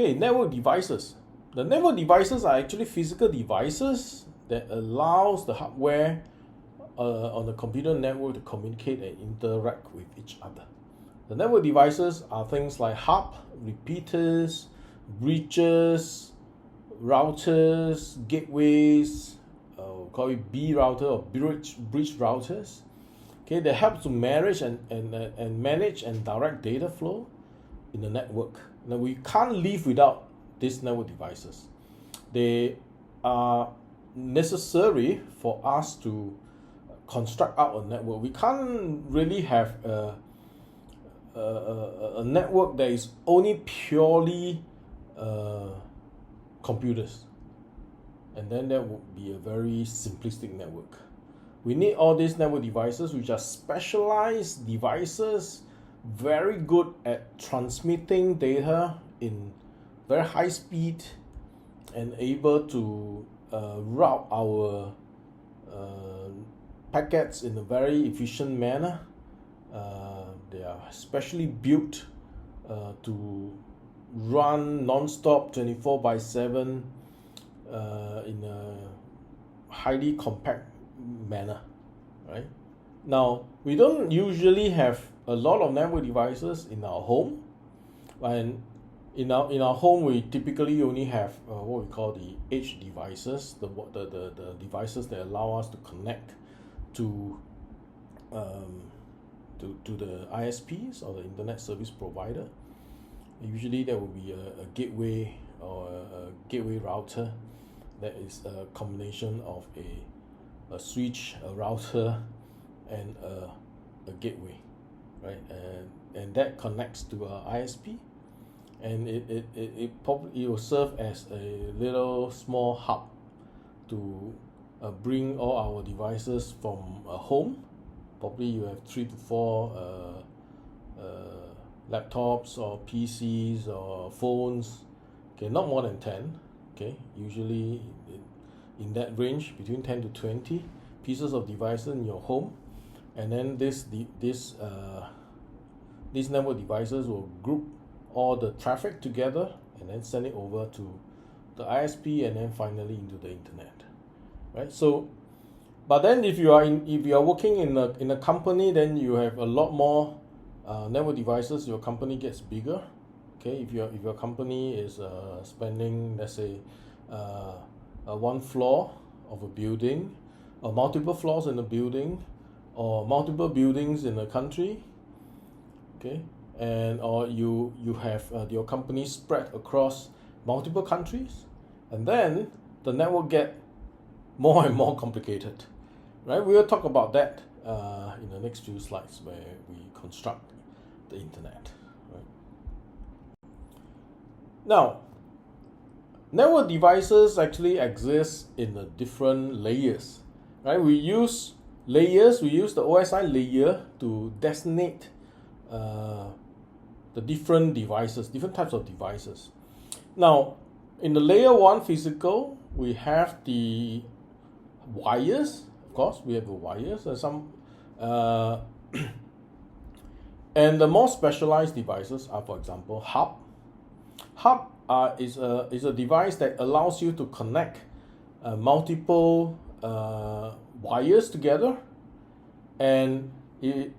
Okay, network devices. The network devices are actually physical devices that allows the hardware on the computer network to communicate and interact with each other. The network devices are things like hub, repeaters, bridges, routers, gateways, call it B router or bridge routers. Okay, they help to manage and manage and direct data flow in the network. Now we can't live without these network devices. They are necessary for us to construct out a network. We can't really have a network that is only purely computers, and then that would be a very simplistic network. We need all these network devices, which are specialized devices, very good at transmitting data in very high speed and able to route our packets in a very efficient manner. They are specially built to run non-stop 24/7 in a highly compact manner, right? Now, we don't usually have a lot of network devices in our home, and in our home we typically only have what we call the edge devices, the devices that allow us to connect to the ISPs or the internet service provider. Usually there will be a gateway or a gateway router that is a combination of a switch, a router, and a gateway, right? And that connects to a ISP, and it will serve as a little small hub to bring all our devices from a home. Probably you have 3 to 4 laptops or PCs or phones. Okay, not more than 10. Okay, usually in that range between 10 to 20 pieces of devices in your home, and then these network devices will group all the traffic together and then send it over to the ISP and then finally into the internet, right? So, but then if you are working in a company, then you have a lot more network devices. Your company gets bigger. Okay, if your company is spending, let's say, one floor of a building, or multiple floors in a building, or multiple buildings in a country, okay, and or you have your company spread across multiple countries, and then the network get more and more complicated, right? We will talk about that in the next few slides where we construct the internet, right? Now, network devices actually exist in the different layers, right? We use layers. We use the OSI layer to designate the different devices, different types of devices. Now, in the layer 1 physical, we have the wires. Of course, we have the wires and some and the more specialized devices are, for example, hub. Hub is a device that allows you to connect multiple wires together, and it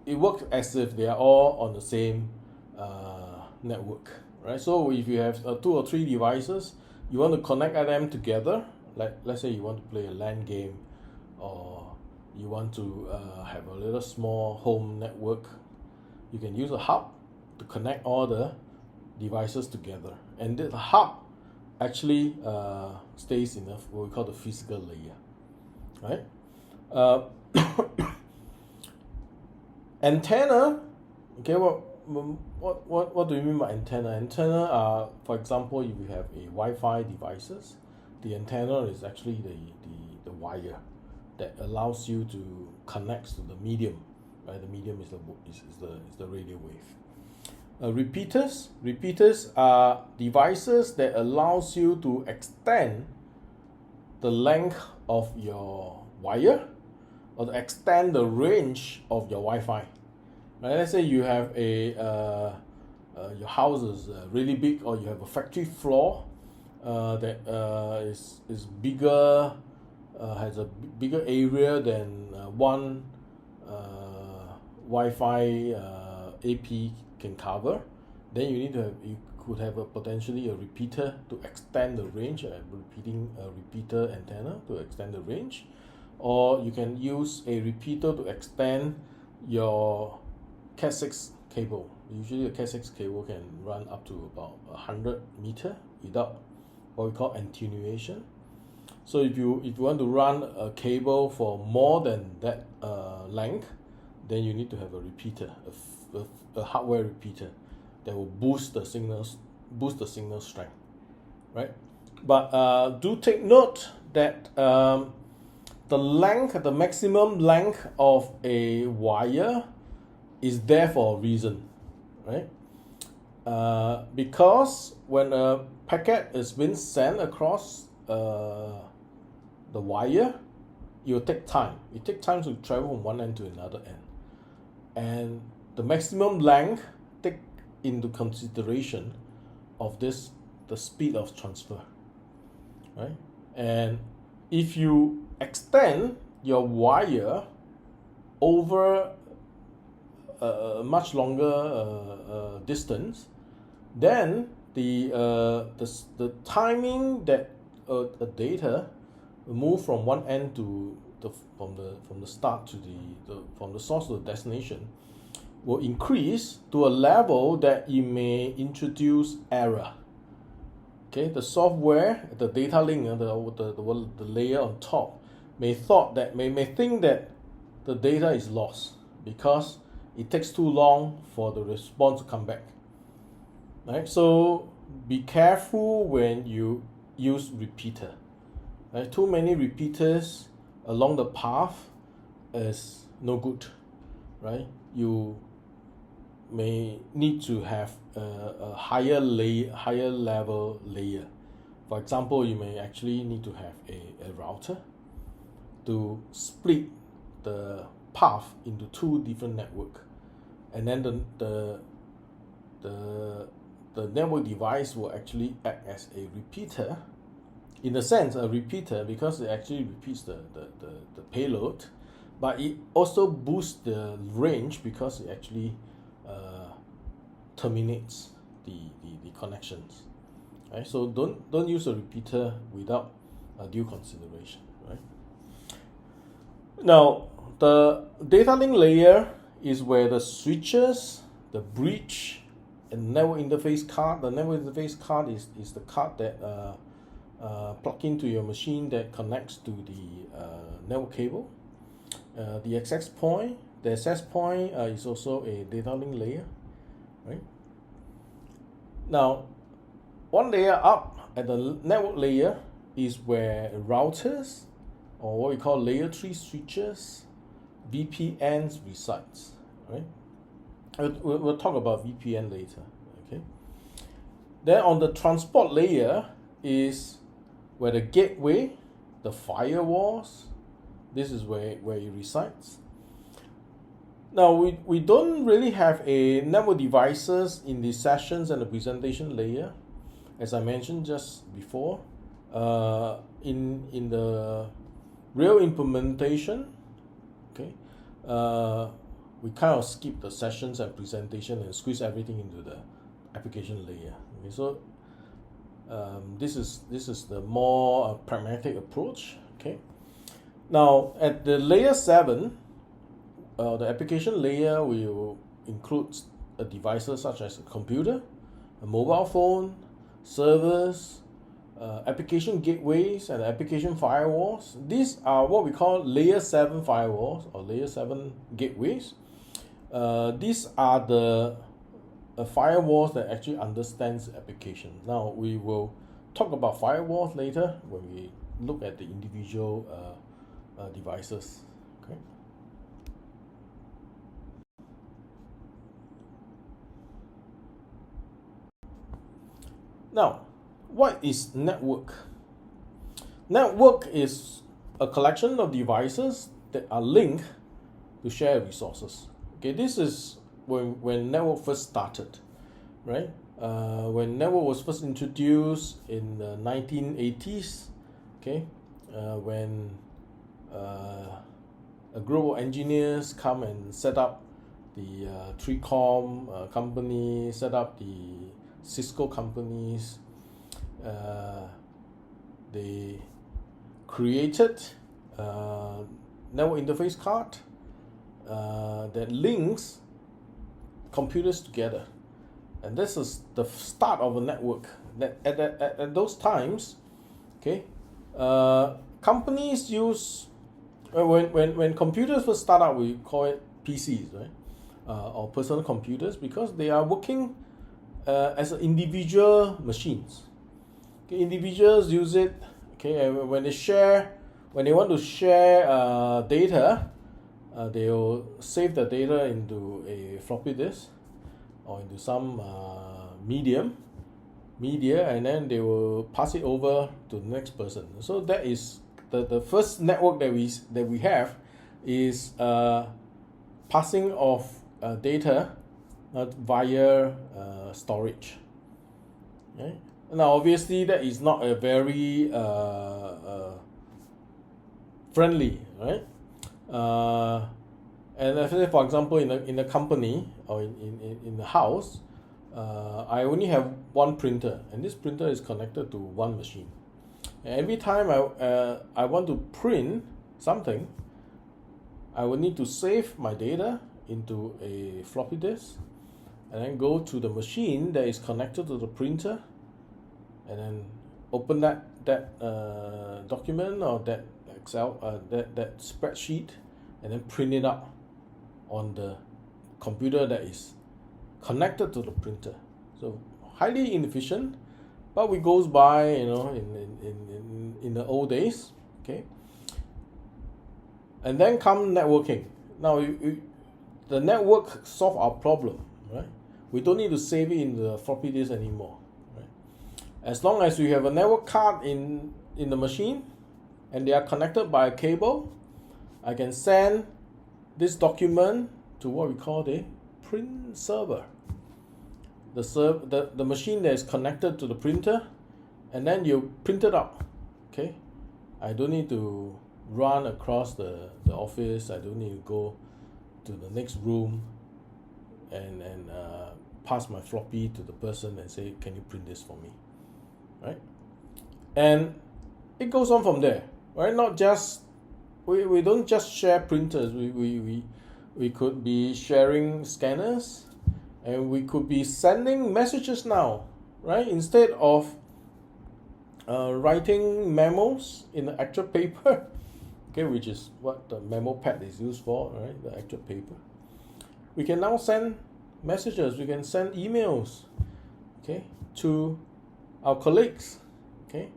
works as if they are all on the same network, right? So if you have 2 or 3 devices, you want to connect them together. Like, let's say you want to play a LAN game, or you want to have a little small home network, you can use a hub to connect all the devices together, and the hub actually stays in what we call the physical layer, right? Antenna. Okay, what do you mean by antenna? Antenna are, for example, if you have a Wi-Fi devices, the antenna is actually the wire that allows you to connect to the medium, right? The medium is the radio wave. Repeaters are devices that allows you to extend the length of your wire, or to extend the range of your Wi-Fi. Right? Let's say you have a your house is really big, or you have a factory floor that is bigger, has a bigger area than one Wi-Fi AP can cover, then you could have potentially a repeater to extend the range, a repeater antenna to extend the range, or you can use a repeater to extend your Cat6 cable. Usually a Cat6 cable can run up to about 100 meter without what we call attenuation. So if you want to run a cable for more than that length, then you need to have a repeater, a hardware repeater that will boost the signal strength, right? But do take note that the maximum length of a wire is there for a reason, right? Because when a packet is being sent across the wire, it will take time. It takes time to travel from one end to another end. And the maximum length take into consideration of the speed of transfer, right? And if you extend your wire over a much longer distance, then the timing that a data move from one end to from the start to from the source to the destination will increase to a level that it may introduce error. Okay, the software, the data link, the layer on top may think that the data is lost because it takes too long for the response to come back. Right, so be careful when you use repeater. Right, too many repeaters along the path is no good. Right, you may need to have a higher level layer. For example, you may actually need to have a router to split the path into two different networks, and then the network device will actually act as a repeater. In a sense, a repeater because it actually repeats the payload, but it also boosts the range because it actually terminates the connections. Right? So don't use a repeater without due consideration. Right? Now, the data link layer is where the switches, the bridge, and network interface card. The network interface card is the card that plug into your machine that connects to the network cable. The access point is also a data link layer, right? Now, one layer up at the network layer is where routers, or what we call layer 3 switches, VPNs resides, right? We'll talk about VPN later, okay? Then on the transport layer is where the gateway, the firewalls, this is where it resides. Now, we don't really have a network devices in the sessions and the presentation layer, as I mentioned just before. In the real implementation, okay, we kind of skip the sessions and presentation and squeeze everything into the application layer. Okay, so this is the more pragmatic approach. Okay. Now at the layer 7, the application layer will include devices such as a computer, a mobile phone, servers, application gateways, and application firewalls. These are what we call layer 7 firewalls or layer 7 gateways. These are the firewalls that actually understands the application. Now we will talk about firewalls later when we look at the individual devices. Okay. Now, what is network? Network is a collection of devices that are linked to share resources. Okay, this is when network first started. right? When network was first introduced in the 1980s, okay, when a group of engineers come and set up the 3Com company, set up the Cisco companies. They created network interface card that links computers together, and this is the start of a network. That at those times, okay, companies use when computers first start out, we call it PCs, right, or personal computers, because they are working as individual machines. Okay, individuals use it. Okay, and when they want to share data, they will save the data into a floppy disk or into some media, and then they will pass it over to the next person. So that is the first network that we have is passing of data via storage. Okay? Now, obviously, that is not a very friendly, right? And let's say, for example, in a company or in the house, I only have one printer, and this printer is connected to one machine. And every time I want to print something, I will need to save my data into a floppy disk, and then go to the machine that is connected to the printer, and then open that document or that Excel that spreadsheet, and then print it out on the computer that is connected to the printer. So highly inefficient, but it goes by, in the old days, okay. And then come networking. Now the network solve our problem, right? We don't need to save it in the floppy disk anymore, right? As long as we have a network card in the machine and they are connected by a cable, I can send this document to what we call the print server. The machine that is connected to the printer, and then you print it out. Okay, I don't need to run across the office. I don't need to go to the next room and pass my floppy to the person and say, can you print this for me, right? And it goes on from there, right? Not just we don't just share printers. We could be sharing scanners, and we could be sending messages now, right? Instead of writing memos in the actual paper, okay, which is what the memo pad is used for, right? The actual paper. We can now send messages. We can send emails, okay, to our colleagues, okay,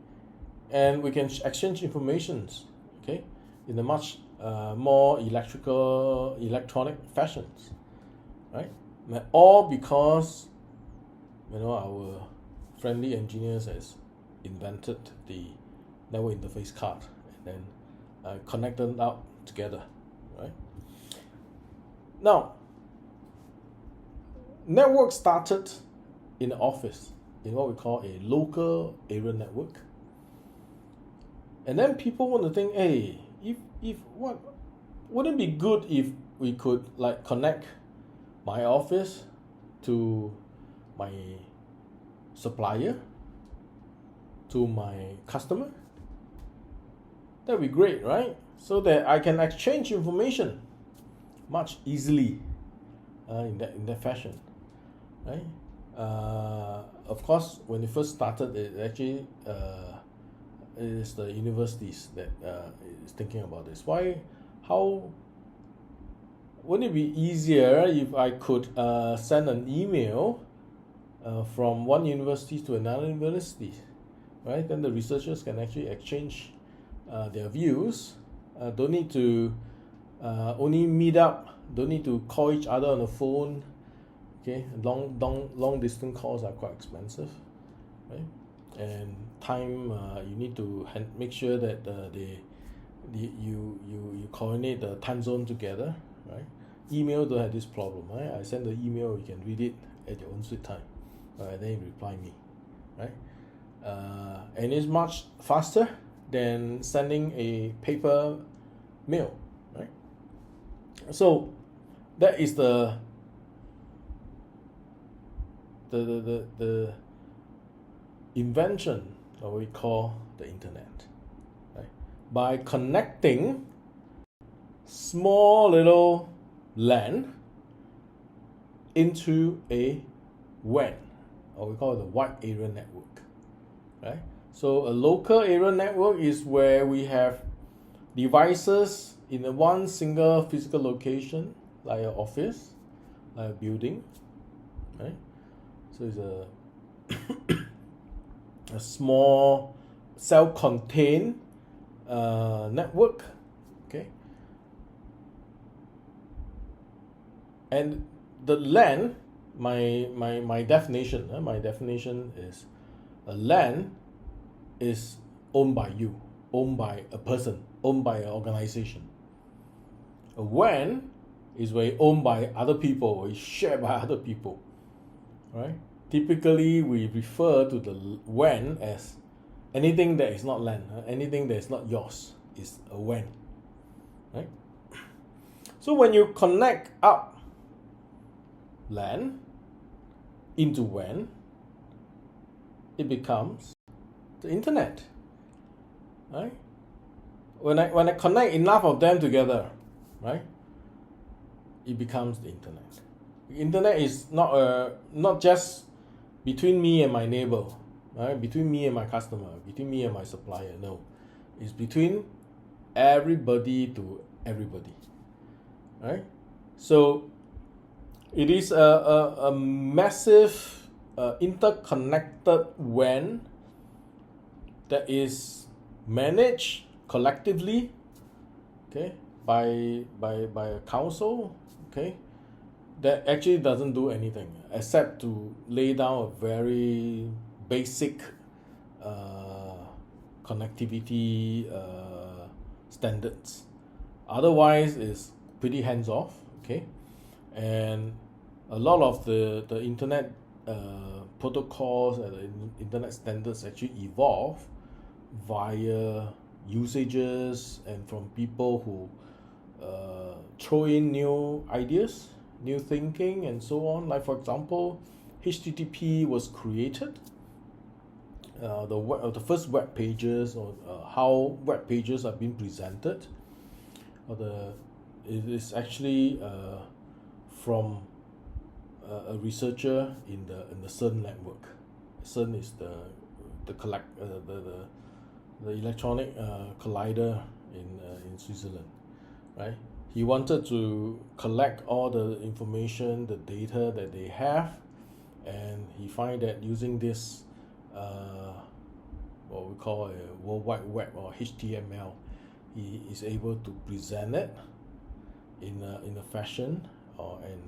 and we can exchange informations, okay, in a much more electronic fashions, right? All because our friendly engineers has invented the network interface card and then connect them out together, right? Now, network started in the office in what we call a local area network, and then people want to think, hey, wouldn't it be good if we could connect my office to my supplier, to my customer? That'd be great, right? So that I can exchange information much easily in that fashion, right? Of course, when it first started, it actually it is the universities that is thinking about this. How wouldn't it be easier if I could send an email from one university to another university, right? Then the researchers can actually exchange their views. Don't need to only meet up. Don't need to call each other on the phone. Okay, long distance calls are quite expensive, right? And time you need to make sure that you coordinate the time zone together, right? Email don't have this problem, right? I send the email, you can read it at your own sweet time, then you reply me, right? And it's much faster than sending a paper mail, right? So that is the invention of what we call the internet, right? By connecting small little LAN into a WAN, or we call it the wide area network, right? So a local area network is where we have devices in a one single physical location, like an office, like a building, right? So it's a small self-contained network, okay? And the LAN, my definition, my definition is a LAN is owned by you, owned by a person, owned by an organization. A WAN is where it's owned by other people, or it's shared by other people, right? Typically, we refer to the WAN as anything that is not LAN, anything that is not yours is a WAN, right? So when you connect up LAN into WAN, it becomes the internet, right? When I connect enough of them together, right, it becomes the internet. The internet is not just between me and my neighbor, right? Between me and my customer, between me and my supplier. No, it's between everybody to everybody, right? So it is a massive interconnected WAN that is managed collectively, okay, by a council, okay, that actually doesn't do anything except to lay down a very basic connectivity standards. Otherwise, it's pretty hands off, okay, and a lot of the internet protocols and the internet standards actually evolve via usages and from people who throw in new ideas, new thinking, and so on. Like, for example, HTTP was created. The first web pages, or how web pages are being presented, it is actually from a researcher in the CERN network. CERN is the electronic collider in Switzerland, right? He wanted to collect all the information, the data that they have, and he find that using this what we call a World Wide Web, or HTML, he is able to present it in a fashion, and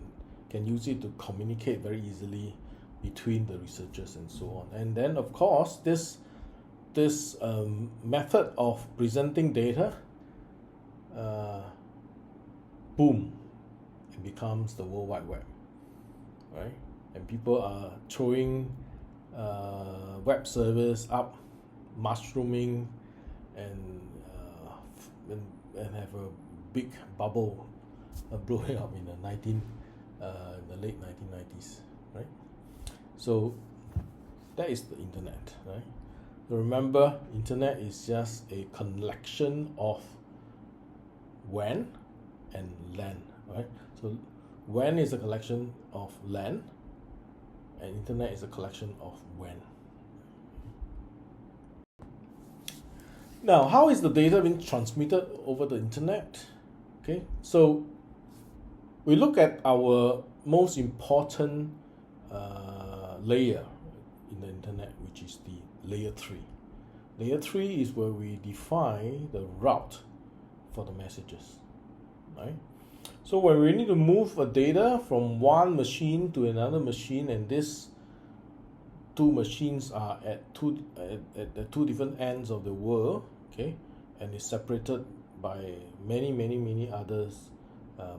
can use it to communicate very easily between the researchers and so on. And then, of course, this method of presenting data, boom, it becomes the World Wide Web, right? And people are throwing web servers up, mushrooming, and have a big bubble blowing up in the late 1990s, right? So that is the internet, right? So remember, internet is just a collection of WAN and LAN, right? So WAN is a collection of LAN, and internet is a collection of WAN. Now, how is the data being transmitted over the internet? Okay, so we look at our most important layer in the internet, which is the layer 3. Layer 3 is where we define the route for the messages, right? So when we need to move a data from one machine to another machine, and these two machines are at two different ends of the world, okay, and is separated by many others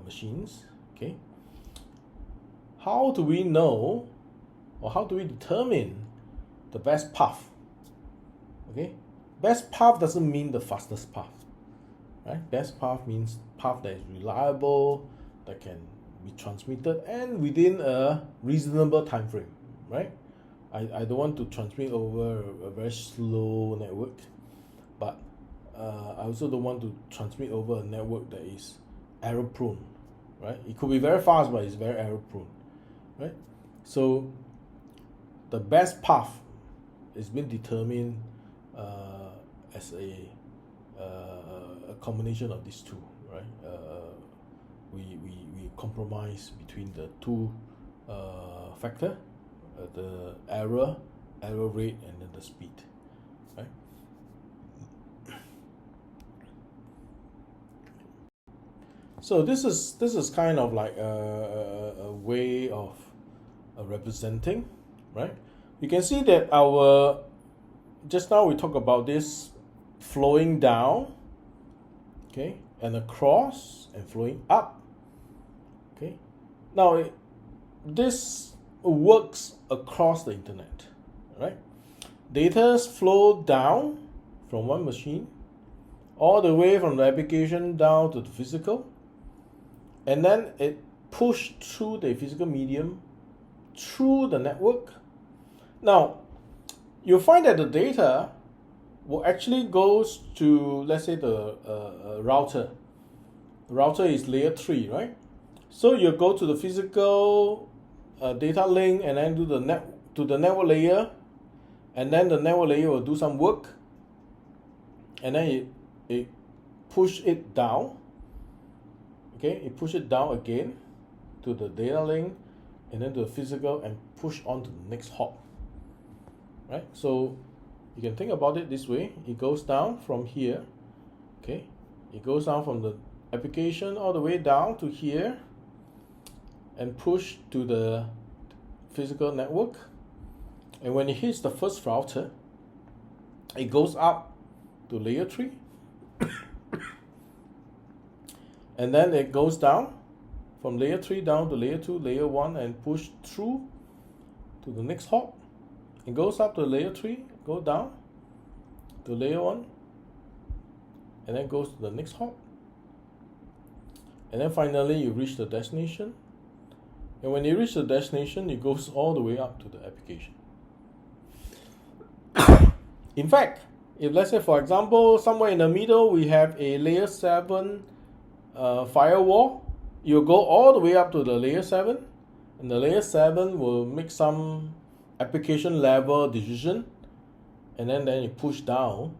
machines, okay. How do we know or how do we determine the best path? Okay, best path doesn't mean the fastest path, right? Best path means path that is reliable, that can be transmitted, and within a reasonable time frame, right? I don't want to transmit over a very slow network, but I also don't want to transmit over a network that is error prone, right? It could be very fast, but it's very error prone, right? So the best path is being determined as a combination of these two, right? We compromise between the two factor, the error rate, and then the speed, right? So this is kind of like a way of representing, right? You can see that our just now we talked about this flowing down, okay, and across and flowing up, okay. Now this works across the internet, right? Data flow down from one machine all the way from the application down to the physical, and then it pushed through the physical medium through the network. Now you'll find that the data will actually goes to, let's say, the router. The router is layer 3, right? So you go to the physical data link and then do the network layer, and then the network layer will do some work, and then it push it down. Okay, it push it down again to the data link, and then to the physical, and push on to the next hop. Right? So you can think about it this way. It goes down from here. Okay, it goes down from the application all the way down to here, and push to the physical network. And when it hits the first router, it goes up to layer 3, and then it goes down from layer 3 down to layer 2, layer 1, and push through to the next hop. It goes up to layer 3, go down to layer 1, and then goes to the next hop. And then finally you reach the destination. And when you reach the destination, it goes all the way up to the application. In fact, if let's say, for example, somewhere in the middle we have a layer 7 firewall, you go all the way up to the layer 7, and the layer 7 will make some application level decision, and then you push down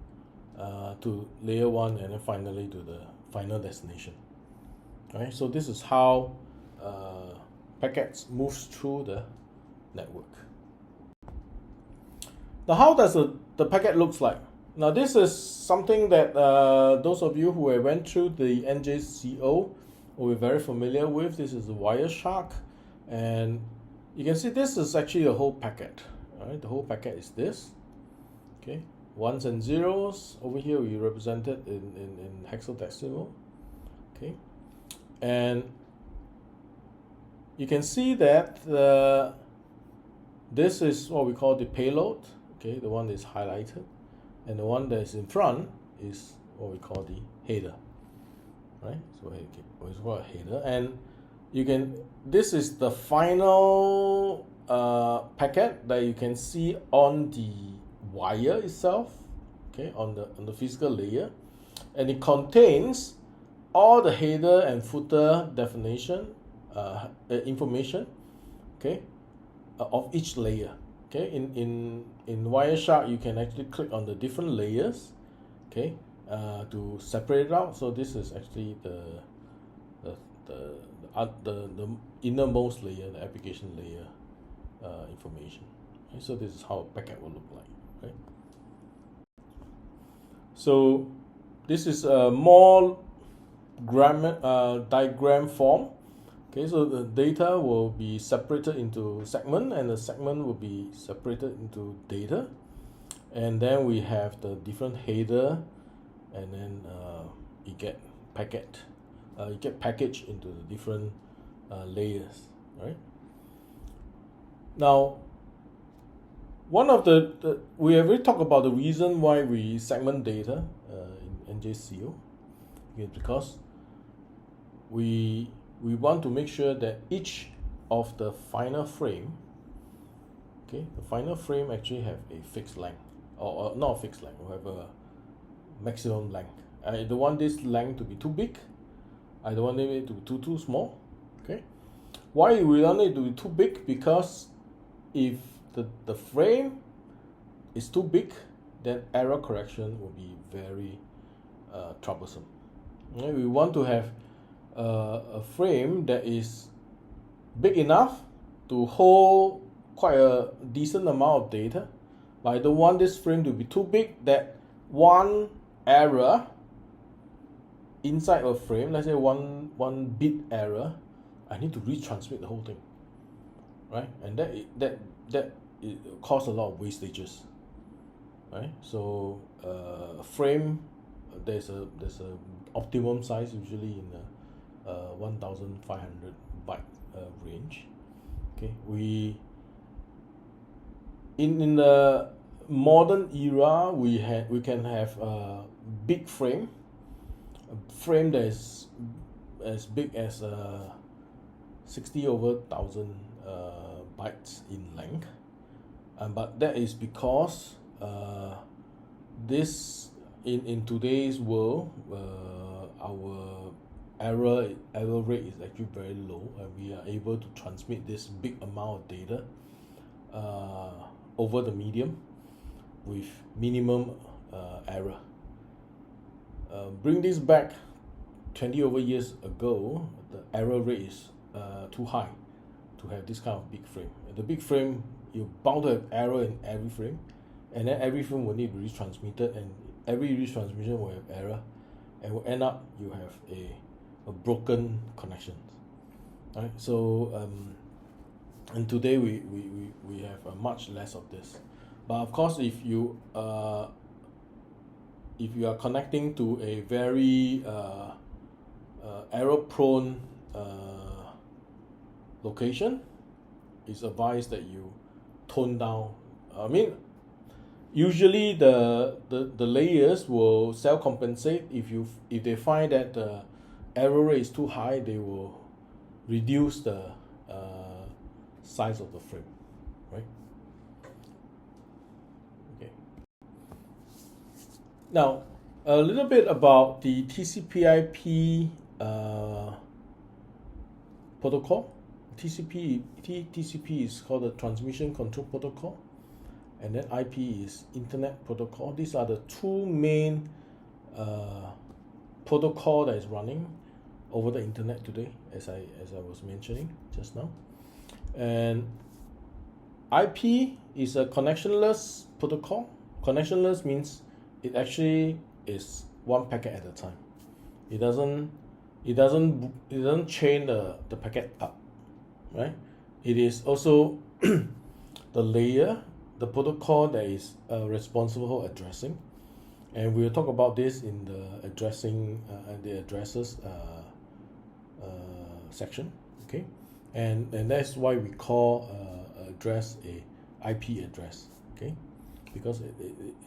to layer 1, and then finally to the final destination. Right? So this is how packets moves through the network. Now, how does the packet looks like? Now, this is something that those of you who have went through the NJCO will be very familiar with. This is the Wireshark, and you can see this is actually a whole packet. All right, the whole packet is this. Okay, ones and zeros. Over here we represented in hexadecimal. Okay, and you can see that this is what we call the payload. Okay, the one that is highlighted, and the one that is in front is what we call the header. Right, so it's called a header, and you can. This is the final packet that you can see on the wire itself. Okay, on the physical layer, and it contains all the header and footer definition information. Okay, of each layer. Okay, in Wireshark you can actually click on the different layers. Okay, to separate it out. So this is actually the innermost layer, the application layer information. Okay, so this is how a packet will look like. Right? So this is a more diagram form. Okay, so the data will be separated into segment, and the segment will be separated into data, and then we have the different header, and then you get packaged into the different layers, right? Now, one of we have already talked about the reason why we segment data in NJCO. Okay, because we want to make sure that each of the final frame, okay, the final frame actually have a fixed length, or not a fixed length, we have a maximum length. I don't want this length to be too big, I don't want it to be too small. Okay, why we want it to be too big? Because if the frame is too big, then error correction will be very troublesome. Okay, we want to have a frame that is big enough to hold quite a decent amount of data, but I don't want this frame to be too big that one error inside a frame, let's say one bit error, I need to retransmit the whole thing, right? And that it cause a lot of wastages, right? So frame, there's a optimum size usually in the 1500 byte range. Okay, we in the modern era we can have a big frame, a frame that is as big as 60 over 1000 bytes in length, but that is because this in today's world our error rate is actually very low, and we are able to transmit this big amount of data over the medium with minimum error. Bring this back 20 over years ago, the error rate is too high to have this kind of big frame. The big frame, you're bound to have error in every frame, and then every frame will need to be retransmitted, and every retransmission will have error, and will end up you have a broken connection. Right? So and today we have much less of this. But of course, if you are connecting to a very error-prone location, it's advised that you tone down. I mean, usually the layers will self-compensate. If they find that the error rate is too high, they will reduce the size of the frame, right? Okay. Now, a little bit about the TCP/IP protocol. TCP is called the Transmission Control Protocol, and then IP is Internet Protocol. These are the two main protocol that is running over the internet today, as I was mentioning just now. And IP is a connectionless protocol. Connectionless means it actually is one packet at a time. It doesn't chain the packet up, right? It is also the layer, the protocol that is responsible for addressing, and we'll talk about this in the addressing the addresses section. Okay, and that's why we call address a IP address. Okay, because it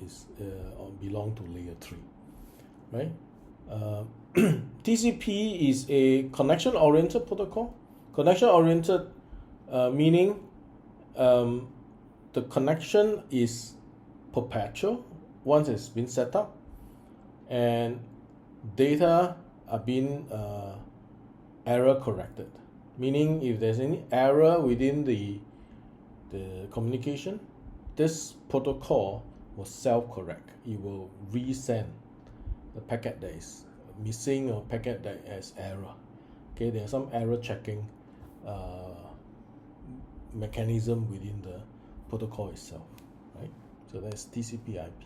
is belong to layer 3, right? TCP is a connection-oriented protocol. Connection-oriented meaning the connection is perpetual once it's been set up, and data are being error corrected. Meaning, if there's any error within the communication, this protocol will self-correct. It will resend the packet that is missing or packet that has error. Okay, there's some error checking mechanism within the protocol itself, right? So that's TCP/IP.